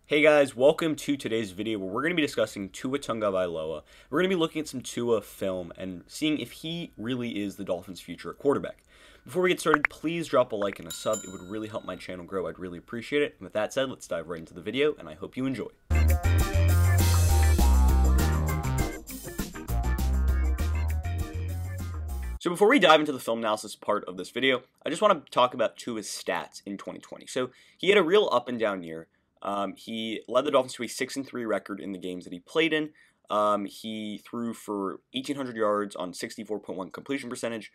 Hey guys, welcome to today's video where we're going to be discussing Tua Tagovailoa. We're going to be looking at some Tua film and seeing if he really is the Dolphins' future at quarterback. Before we get started, please drop a like and a sub. It would really help my channel grow. I'd really appreciate it. And with that said, let's dive right into the video, and I hope you enjoy. So before we dive into the film analysis part of this video, I just want to talk about Tua's stats in 2020. So he had a real up and down year. He led the Dolphins to a 6-3 record in the games that he played in. He threw for 1,800 yards on 64.1 completion percentage,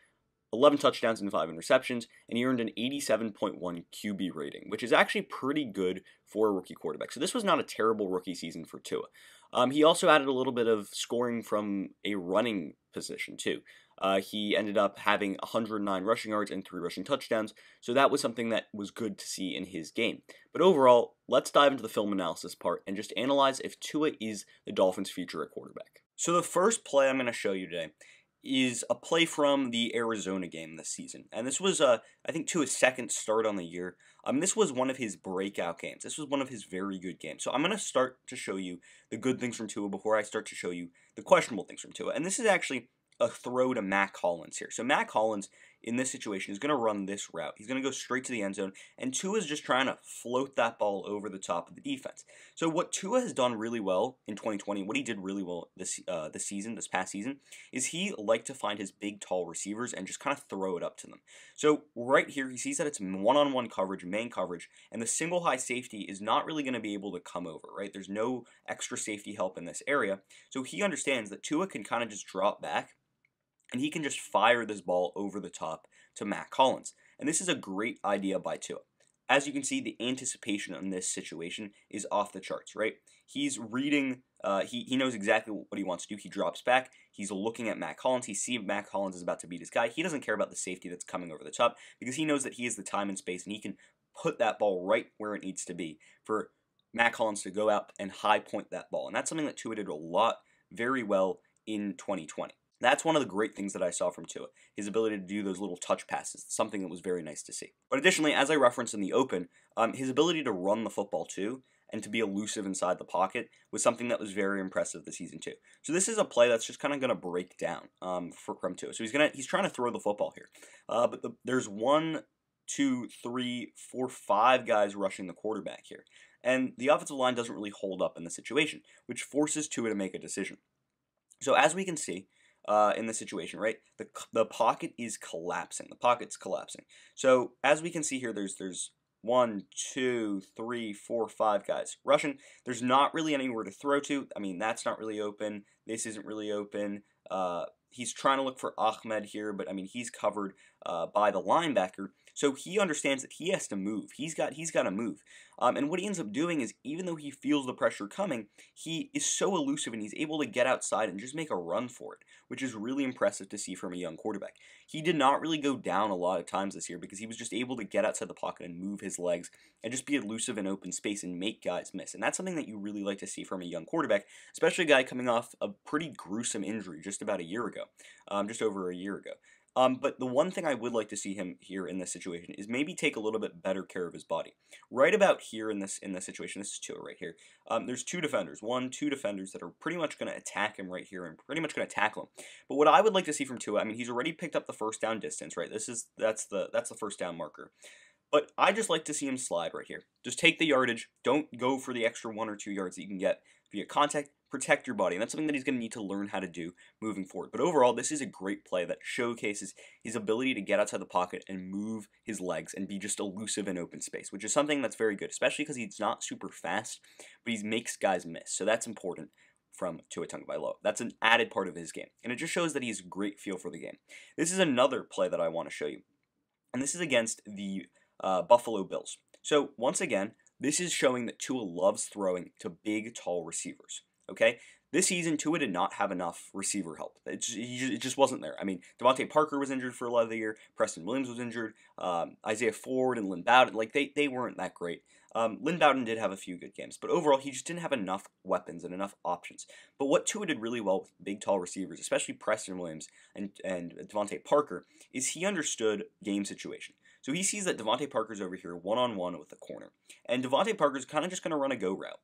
11 touchdowns and 5 interceptions, and he earned an 87.1 QB rating, which is actually pretty good for a rookie quarterback. So this was not a terrible rookie season for Tua. He also added a little bit of scoring from a running position too. He ended up having 109 rushing yards and 3 rushing touchdowns, so that was something that was good to see in his game. But overall, let's dive into the film analysis part and just analyze if Tua is the Dolphins' future at quarterback. So the first play I'm going to show you today is a play from the Arizona game this season. And this was, I think, Tua's second start on the year. This was one of his breakout games. This was one of his very good games. So I'm going to start to show you the good things from Tua before I start to show you the questionable things from Tua. And this is actually a throw to Mac Hollins here. So Mac Hollins, in this situation, is going to run this route. He's going to go straight to the end zone, and Tua is just trying to float that ball over the top of the defense. So what Tua has done really well in 2020, what he did really well this past season, is he liked to find his big, tall receivers and just kind of throw it up to them. So right here, he sees that it's one-on-one coverage, man coverage, and the single high safety is not really going to be able to come over, right? There's no extra safety help in this area. So he understands that Tua can kind of just drop back, and he can just fire this ball over the top to Mac Hollins. And this is a great idea by Tua. As you can see, the anticipation in this situation is off the charts, right? He's reading, he knows exactly what he wants to do. He drops back. He's looking at Mac Hollins. He sees Mac Hollins is about to beat his guy. He doesn't care about the safety that's coming over the top because he knows that he has the time and space, and he can put that ball right where it needs to be for Mac Hollins to go out and high point that ball. And that's something that Tua did a lot very well in 2020. That's one of the great things that I saw from Tua, his ability to do those little touch passes, something that was very nice to see. But additionally, as I referenced in the open, his ability to run the football too and to be elusive inside the pocket was something that was very impressive this season too. So this is a play that's just kind of going to break down from Tua. So he's trying to throw the football here, but there's 1, 2, 3, 4, 5 guys rushing the quarterback here, and the offensive line doesn't really hold up in the situation, which forces Tua to make a decision. So as we can see, in this situation, right? The pocket is collapsing. The pocket's collapsing. So as we can see here, there's 1, 2, 3, 4, 5 guys rushing. There's not really anywhere to throw to. I mean, that's not really open. This isn't really open. He's trying to look for Ahmed here, but I mean, he's covered by the linebacker. So he understands that he has to move. He's got to move. And what he ends up doing is, even though he feels the pressure coming, he is so elusive and he's able to get outside and just make a run for it, which is really impressive to see from a young quarterback. He did not really go down a lot of times this year because he was just able to get outside the pocket and move his legs and just be elusive in open space and make guys miss. And that's something that you really like to see from a young quarterback, especially a guy coming off a pretty gruesome injury just about a year ago, just over a year ago. But the one thing I would like to see him here in this situation is maybe take a little bit better care of his body. Right about here in this situation, this is Tua right here. There's 2 defenders, 2 defenders that are pretty much going to attack him right here and pretty much going to tackle him. But what I would like to see from Tua, I mean, he's already picked up the first down distance, right? That's the first down marker. But I just like to see him slide right here. Just take the yardage. Don't go for the extra 1 or 2 yards that you can get via contact. Protect your body, and that's something that he's going to need to learn how to do moving forward. But overall, this is a great play that showcases his ability to get outside the pocket and move his legs and be just elusive in open space, which is something that's very good, especially because he's not super fast, but he makes guys miss. So that's important from Tua Tagovailoa. That's an added part of his game, and it just shows that he has a great feel for the game. This is another play that I want to show you, and this is against the Buffalo Bills. So once again, this is showing that Tua loves throwing to big, tall receivers. Okay, this season Tua did not have enough receiver help. It just wasn't there. I mean, Devontae Parker was injured for a lot of the year. Preston Williams was injured. Isaiah Ford and Lynn Bowden, like they weren't that great. Lynn Bowden did have a few good games, but overall he just didn't have enough weapons and enough options. But what Tua did really well with big, tall receivers, especially Preston Williams and Devontae Parker, is he understood game situation. So he sees that Devontae Parker's over here one-on-one with the corner. And Devontae Parker's kind of just going to run a go route.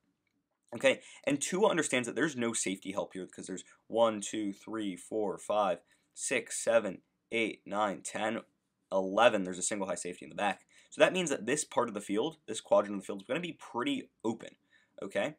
Okay, and Tua understands that there's no safety help here because there's 1, 2, 3, 4, 5, 6, 7, 8, 9, 10, 11. There's a single high safety in the back. So that means that this part of the field, this quadrant of the field, is going to be pretty open. Okay,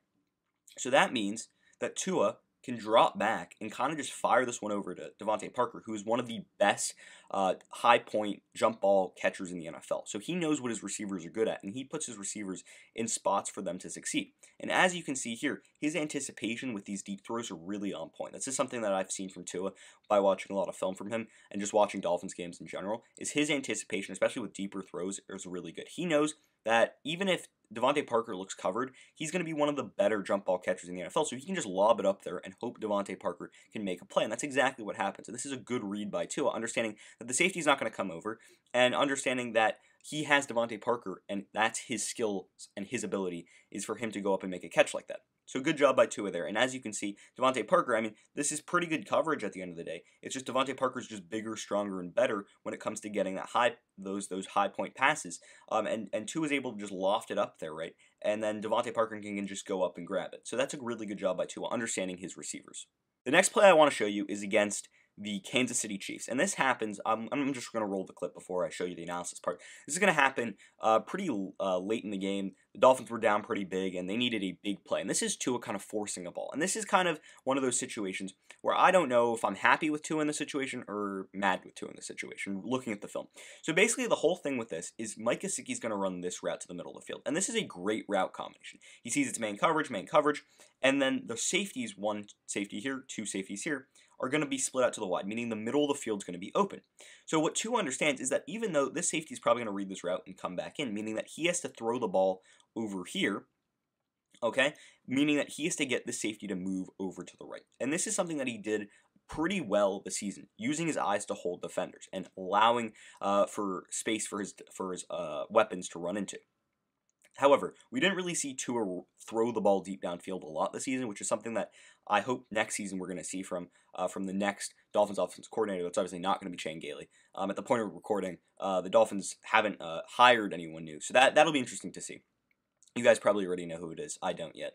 so that means that Tua can drop back and kind of just fire this one over to Devontae Parker, who is one of the best high point jump ball catchers in the NFL. So he knows what his receivers are good at, and he puts his receivers in spots for them to succeed. And as you can see here, his anticipation with these deep throws are really on point. This is something that I've seen from Tua by watching a lot of film from him and just watching Dolphins games in general, is his anticipation, especially with deeper throws, is really good. He knows that even if Devontae Parker looks covered, he's going to be one of the better jump ball catchers in the NFL, so he can just lob it up there and hope Devontae Parker can make a play, and that's exactly what happens. So this is a good read by Tua, understanding that the safety is not going to come over, and understanding that he has Devontae Parker, and that's his skill and his ability is for him to go up and make a catch like that. So good job by Tua there. And as you can see, Devontae Parker, I mean, this is pretty good coverage at the end of the day. It's just Devontae Parker's just bigger, stronger, and better when it comes to getting that those high point passes. And Tua is able to just loft it up there, right? And then Devontae Parker can just go up and grab it. So that's a really good job by Tua, understanding his receivers. The next play I want to show you is against the Kansas City Chiefs. And this happens, I'm just going to roll the clip before I show you the analysis part. This is going to happen pretty late in the game. The Dolphins were down pretty big, and they needed a big play. And this is Tua kind of forcing a ball. And this is kind of one of those situations where I don't know if I'm happy with Tua in the situation or mad with Tua in the situation, looking at the film. So basically, the whole thing with this is Mike Gesicki's going to run this route to the middle of the field. And this is a great route combination. He sees it's man coverage, and then the safeties, one safety here, two safeties here, are going to be split out to the wide, meaning the middle of the field is going to be open. So what Tua understands is that even though this safety is probably going to read this route and come back in, meaning that he has to throw the ball over here, okay, meaning that he has to get the safety to move over to the right. And this is something that he did pretty well this season, using his eyes to hold defenders and allowing for space for his weapons to run into. However, we didn't really see Tua throw the ball deep downfield a lot this season, which is something that I hope next season we're going to see from the next Dolphins offensive coordinator. That's obviously not going to be Shane Gailey. At the point of recording, the Dolphins haven't hired anyone new, so that'll be interesting to see. You guys probably already know who it is. I don't yet.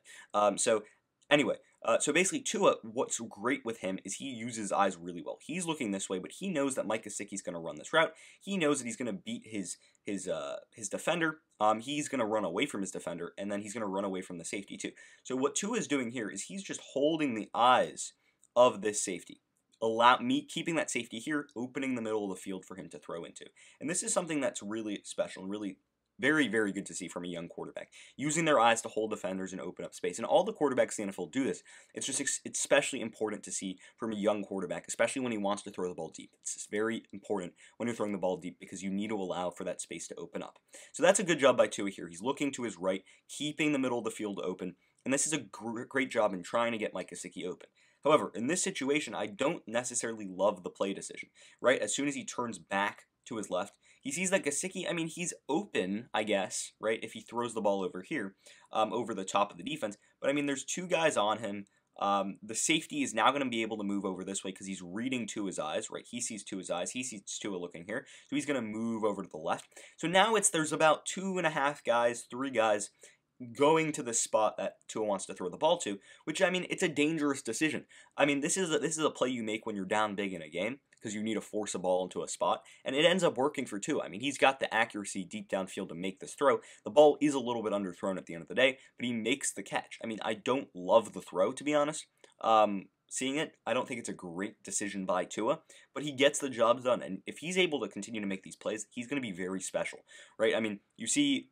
Anyway, so basically Tua, what's great with him is he uses his eyes really well. He's looking this way, but he knows that Mike Gesicki's going to run this route. He knows that he's going to beat his defender. He's going to run away from his defender, and then he's going to run away from the safety too. So what Tua is doing here is he's just holding the eyes of this safety. Keeping that safety here, opening the middle of the field for him to throw into. And this is something that's really special and really very, very good to see from a young quarterback, using their eyes to hold defenders and open up space. And all the quarterbacks in the NFL do this. It's especially important to see from a young quarterback, especially when he wants to throw the ball deep. It's very important when you're throwing the ball deep because you need to allow for that space to open up. So that's a good job by Tua here. He's looking to his right, keeping the middle of the field open, and this is a great job in trying to get Mike Gesicki open. However, in this situation, I don't necessarily love the play decision, right? As soon as he turns back to his left, he sees that Gesicki, I mean, he's open, I guess, right, if he throws the ball over here, over the top of the defense. But, I mean, there's two guys on him. The safety is now going to be able to move over this way because he's reading Tua's eyes, right? He sees Tua's eyes. He sees Tua looking here. So he's going to move over to the left. So now there's about 2.5 guys, 3 guys going to the spot that Tua wants to throw the ball to, which, I mean, it's a dangerous decision. I mean, this is a play you make when you're down big in a game because you need to force a ball into a spot, and it ends up working for Tua. I mean, he's got the accuracy deep downfield to make this throw. The ball is a little bit underthrown at the end of the day, but he makes the catch. I mean, I don't love the throw, to be honest. Seeing it, I don't think it's a great decision by Tua, but he gets the job done, and if he's able to continue to make these plays, he's going to be very special, right? I mean, you see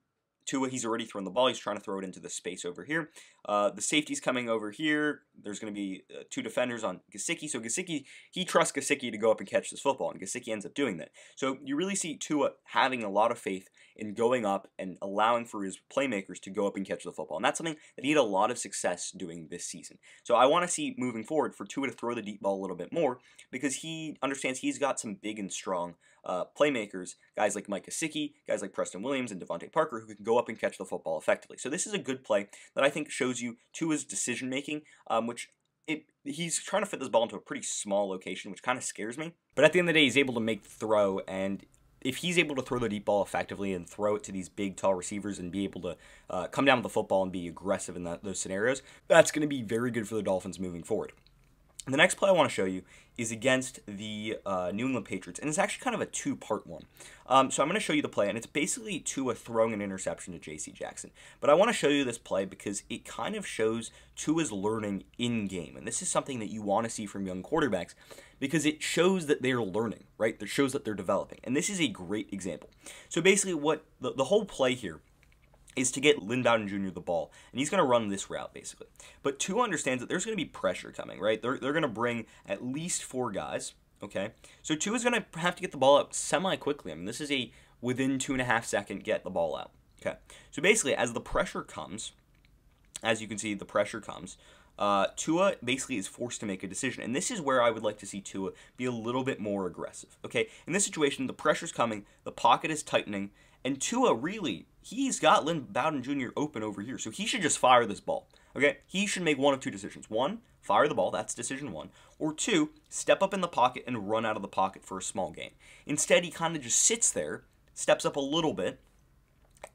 Tua, he's already thrown the ball. He's trying to throw it into the space over here. The safety's coming over here. There's going to be 2 defenders on Gesicki. So Gesicki, he trusts Gesicki to go up and catch this football, and Gesicki ends up doing that. So you really see Tua having a lot of faith in going up and allowing for his playmakers to go up and catch the football. And that's something that he had a lot of success doing this season. So I want to see moving forward for Tua to throw the deep ball a little bit more because he understands he's got some big and strong playmakers, guys like Mike Gesicki, guys like Preston Williams and Devontae Parker who can go up and catch the football effectively. So this is a good play that I think shows you Tua's decision making, he's trying to fit this ball into a pretty small location, which kind of scares me. But at the end of the day, he's able to make the throw, and if he's able to throw the deep ball effectively and throw it to these big, tall receivers and be able to come down with the football and be aggressive in those scenarios, that's going to be very good for the Dolphins moving forward. The next play I want to show you is against the New England Patriots, and it's actually kind of a two-part one. So I'm going to show you the play, and it's basically Tua throwing an interception to J.C. Jackson. But I want to show you this play because it kind of shows Tua's learning in-game, and this is something that you want to see from young quarterbacks because it shows that they're learning, right? It shows that they're developing, and this is a great example. So basically what the whole play here is to get Lynn Bowden Jr. the ball, and he's going to run this route, basically. But Tua understands that there's going to be pressure coming, right? They're going to bring at least 4 guys, okay? So Tua's going to have to get the ball out semi-quickly. I mean, this is a within 2.5 second get the ball out, okay? So basically, as the pressure comes, as you can see, the pressure comes, Tua basically is forced to make a decision, and this is where I would like to see Tua be a little bit more aggressive, okay? In this situation, the pressure's coming, the pocket is tightening, and Tua really, he's got Lynn Bowden Jr. open over here, so he should just fire this ball, okay? He should make one of 2 decisions. 1, fire the ball, that's decision 1. Or 2, step up in the pocket and run out of the pocket for a small gain. Instead, he kind of just sits there, steps up a little bit,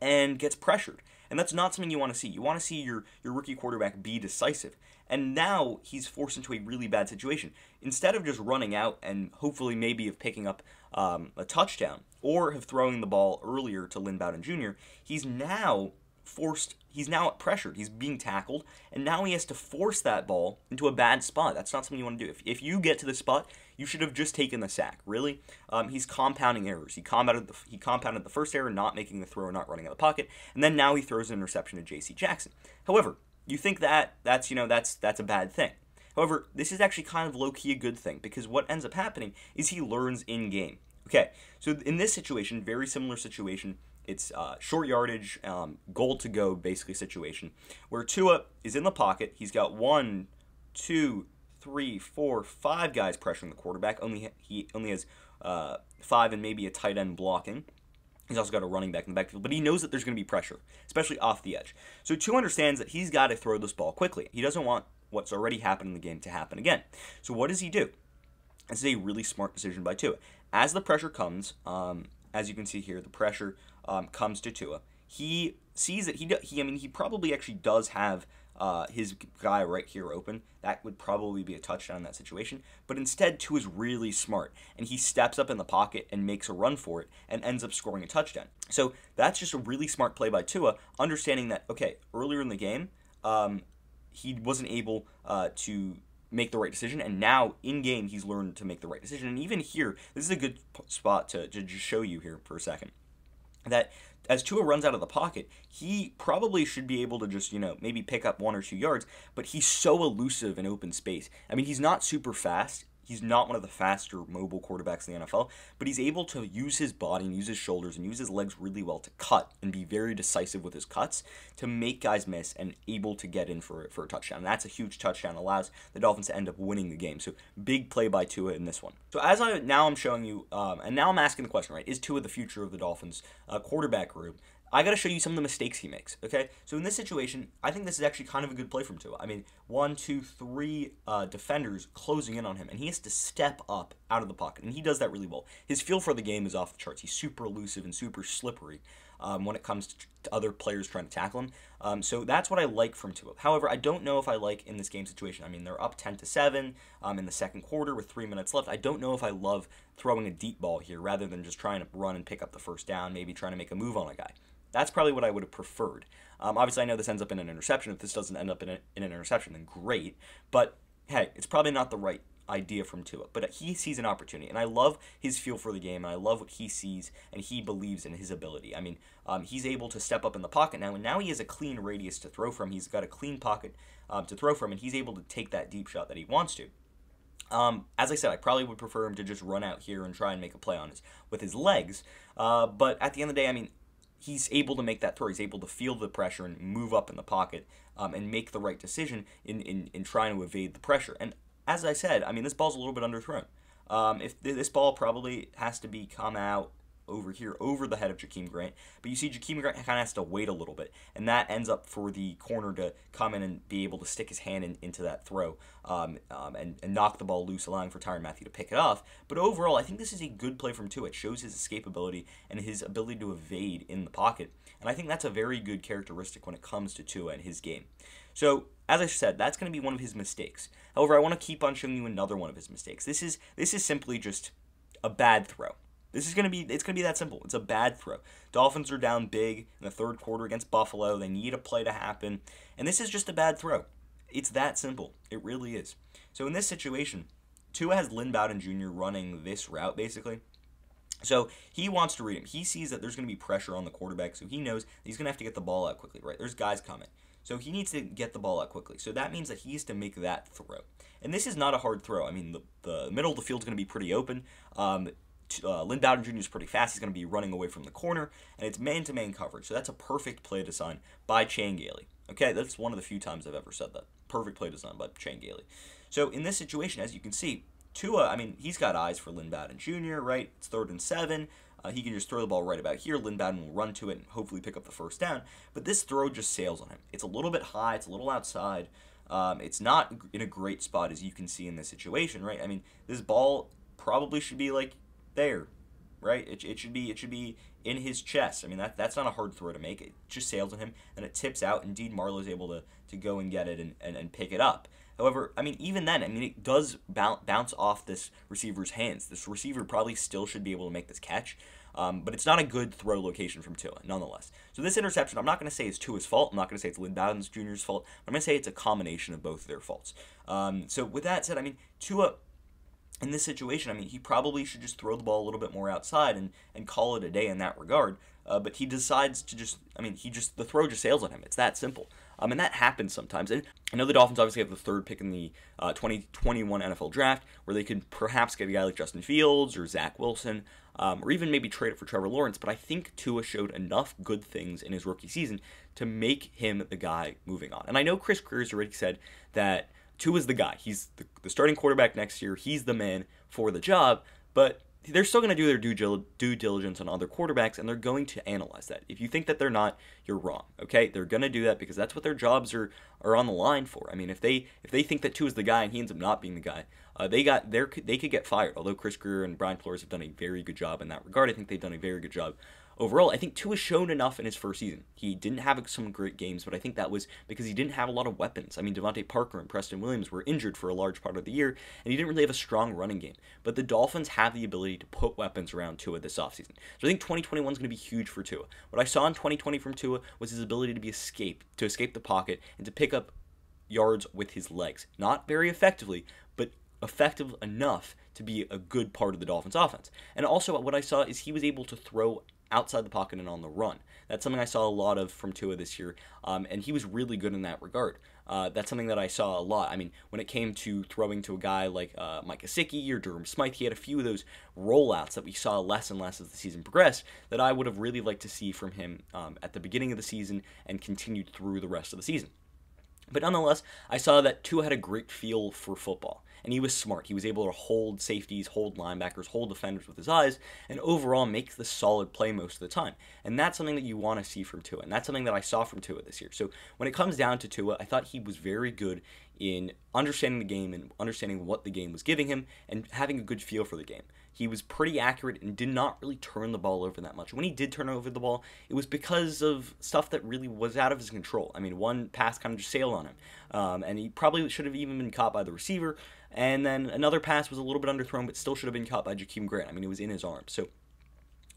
and gets pressured. And that's not something you want to see. You want to see your rookie quarterback be decisive. And now he's forced into a really bad situation. Instead of just running out and hopefully maybe of picking up a touchdown or of throwing the ball earlier to Lynn Bowden Jr., he's now pressured. He's being tackled, and now he has to force that ball into a bad spot. That's not something you want to do. If you get to the spot, you should have just taken the sack. Really, he's compounding errors. He compounded the first error, not making the throw, not running out of the pocket, and then now he throws an interception to J.C. Jackson. However, you think that's a bad thing. However, this is actually kind of low-key a good thing because what ends up happening is he learns in-game. Okay, so in this situation, very similar situation, it's short yardage, goal to go basically situation where Tua is in the pocket. He's got 1, 2, 3, 4, 5 guys pressuring the quarterback. He only has 5 and maybe a tight end blocking. He's also got a running back in the backfield, but he knows that there's going to be pressure, especially off the edge. So Tua understands that he's got to throw this ball quickly. He doesn't want what's already happened in the game to happen again. So what does he do? This is a really smart decision by Tua. As the pressure comes, as you can see here, the pressure comes to Tua. He sees that he probably actually does have his guy right here open. That would probably be a touchdown in that situation. But instead, Tua's really smart, and he steps up in the pocket and makes a run for it and ends up scoring a touchdown. So that's just a really smart play by Tua, understanding that, okay, earlier in the game, he wasn't able to make the right decision, and now in-game he's learned to make the right decision. And even here, this is a good spot to just show you here for a second, that as Tua runs out of the pocket, he probably should be able to just, maybe pick up 1 or 2 yards, but he's so elusive in open space. I mean, he's not super fast. He's not one of the faster mobile quarterbacks in the NFL, but he's able to use his body and use his shoulders and use his legs really well to cut and be very decisive with his cuts to make guys miss and able to get in for a touchdown. And that's a huge touchdown. Allows the Dolphins to end up winning the game. So big play by Tua in this one. So I'm showing you, and now I'm asking the question, right? Is Tua the future of the Dolphins quarterback group? I got to show you some of the mistakes he makes, okay? So in this situation, I think this is actually kind of a good play from Tua. I mean, 1, 2, 3 defenders closing in on him, and he has to step up out of the pocket, and he does that really well. His feel for the game is off the charts. He's super elusive and super slippery when it comes to other players trying to tackle him. So that's what I like from Tua. However, I don't know if I like in this game situation. I mean, they're up 10-7 in the second quarter with 3 minutes left. I don't know if I love throwing a deep ball here rather than just trying to run and pick up the first down, maybe trying to make a move on a guy. That's probably what I would have preferred. Obviously, I know this ends up in an interception. If this doesn't end up in an interception, then great. But, hey, it's probably not the right idea from Tua. But he sees an opportunity, and I love his feel for the game, and I love what he sees, and he believes in his ability. I mean, he's able to step up in the pocket now, and now he has a clean radius to throw from. He's got a clean pocket to throw from, and he's able to take that deep shot that he wants to. As I said, I probably would prefer him to just run out here and try and make a play with his legs. But at the end of the day, I mean, he's able to make that throw. He's able to feel the pressure and move up in the pocket and make the right decision in trying to evade the pressure. And as I said, I mean, this ball's a little bit underthrown. If this ball probably has to come out over here over the head of Jakeem Grant, but you see Jakeem Grant kind of has to wait a little bit, and that ends up for the corner to come in and be able to stick his hand into that throw and knock the ball loose, allowing for Tyrann Mathieu to pick it off. But overall, I think this is a good play from Tua. It shows his escapability and his ability to evade in the pocket, and I think that's a very good characteristic when it comes to Tua and his game. So, as I said, that's going to be one of his mistakes. However, I want to keep on showing you another one of his mistakes. This is simply just a bad throw. It's going to be that simple. It's a bad throw. Dolphins are down big in the third quarter against Buffalo. They need a play to happen, and this is just a bad throw. It's that simple. It really is. So in this situation, Tua has Lynn Bowden Jr. running this route, basically. So he wants to read him. He sees that there's going to be pressure on the quarterback, so he knows that he's going to have to get the ball out quickly, right? There's guys coming. So he needs to get the ball out quickly. So that means that he has to make that throw. And this is not a hard throw. I mean, the middle of the field is going to be pretty open. Lynn Bowden Jr. is pretty fast. He's going to be running away from the corner, and it's man-to-man coverage. So that's a perfect play design by Chan Gailey. Okay, that's one of the few times I've ever said that. Perfect play design by Chan Gailey. So in this situation, as you can see, Tua, I mean, he's got eyes for Lynn Bowden Jr., right? It's 3rd and 7. He can just throw the ball right about here. Lynn Bowden will run to it and hopefully pick up the first down. But this throw just sails on him. It's a little bit high. It's a little outside. It's not in a great spot, as you can see in this situation, right? I mean, this ball probably should be like there, right? It should be in his chest. I mean, that's not a hard throw to make. It just sails on him, and it tips out. Indeed, Marlowe's able to go and get it and pick it up. However, I mean, even then, I mean, it does bounce off this receiver's hands. This receiver probably still should be able to make this catch, but it's not a good throw location from Tua, nonetheless. So this interception, I'm not going to say it's Tua's fault. I'm not going to say it's Lynn Bowden Jr.'s fault. I'm going to say it's a combination of both of their faults. So with that said, I mean, Tua, in this situation, I mean, he probably should just throw the ball a little bit more outside and call it a day in that regard. But he decides to just, I mean, the throw just sails on him. It's that simple. And that happens sometimes. And I know the Dolphins obviously have the 3rd pick in the 2021 NFL Draft, where they could perhaps get a guy like Justin Fields or Zach Wilson, or even maybe trade it for Trevor Lawrence. But I think Tua showed enough good things in his rookie season to make him the guy moving on. And I know Chris Greer's already said that Tua's the guy. He's the starting quarterback next year. He's the man for the job. But they're still going to do their due diligence on other quarterbacks, and they're going to analyze that. If you think that they're not, you're wrong. Okay, they're going to do that because that's what their jobs are on the line for. I mean, if they think that Tua is the guy and he ends up not being the guy, they could get fired. Although Chris Greer and Brian Flores have done a very good job in that regard, I think they've done a very good job overall. I think Tua shown enough in his first season. He didn't have some great games, but I think that was because he didn't have a lot of weapons. I mean, Devontae Parker and Preston Williams were injured for a large part of the year, and he didn't really have a strong running game. But the Dolphins have the ability to put weapons around Tua this offseason. So I think 2021 is going to be huge for Tua. What I saw in 2020 from Tua was his ability to escape the pocket and to pick up yards with his legs. Not very effectively, but effective enough to be a good part of the Dolphins offense. And also what I saw is he was able to throw outside the pocket and on the run. That's something I saw a lot of from Tua this year, and he was really good in that regard. That's something that I saw a lot. I mean, when it came to throwing to a guy like Mike Gesicki or Durham Smythe, he had a few of those rollouts that we saw less and less as the season progressed that I would have really liked to see from him at the beginning of the season and continued through the rest of the season. But nonetheless, I saw that Tua had a great feel for football, and he was smart. He was able to hold safeties, hold linebackers, hold defenders with his eyes, and overall make the solid play most of the time. And that's something that you want to see from Tua, and that's something that I saw from Tua this year. So when it comes down to Tua, I thought he was very good in understanding the game and understanding what the game was giving him and having a good feel for the game. He was pretty accurate and did not really turn the ball over that much. When he did turn over the ball, it was because of stuff that really was out of his control. I mean, one pass kind of just sailed on him, and he probably should have even been caught by the receiver. And then another pass was a little bit underthrown, but still should have been caught by Jakeem Grant. I mean, it was in his arms. So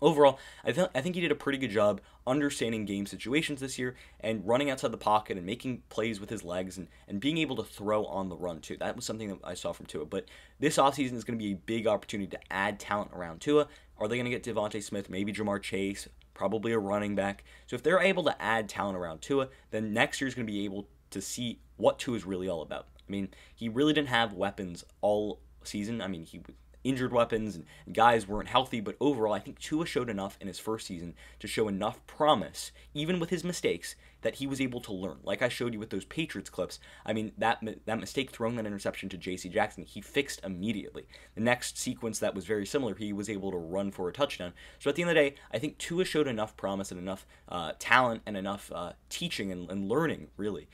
overall, I think he did a pretty good job understanding game situations this year and running outside the pocket and making plays with his legs and being able to throw on the run too. That was something that I saw from Tua. But this offseason is going to be a big opportunity to add talent around Tua. Are they going to get Devontae Smith, maybe Jamar Chase, probably a running back? So if they're able to add talent around Tua, then next year is going to be able to see what Tua is really all about. I mean, he really didn't have weapons all season. I mean, he injured weapons and guys weren't healthy, but overall, I think Tua showed enough in his first season to show enough promise, even with his mistakes, that he was able to learn. Like I showed you with those Patriots clips, I mean, that mistake throwing that interception to J.C. Jackson, he fixed immediately. The next sequence that was very similar, he was able to run for a touchdown. So at the end of the day, I think Tua showed enough promise and enough talent and enough teaching and learning, really,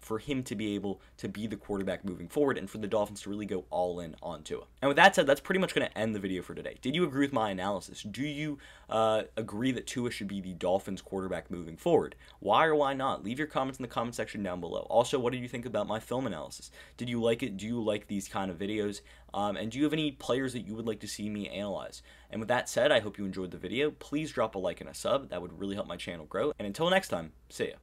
for him to be able to be the quarterback moving forward and for the Dolphins to really go all in on Tua. And with that said, that's pretty much going to end the video for today. Did you agree with my analysis? Do you agree that Tua should be the Dolphins quarterback moving forward? Why or why not? Leave your comments in the comment section down below. Also, what did you think about my film analysis? Did you like it? Do you like these kind of videos? And do you have any players that you would like to see me analyze? And with that said, I hope you enjoyed the video. Please drop a like and a sub. That would really help my channel grow. And until next time, see ya.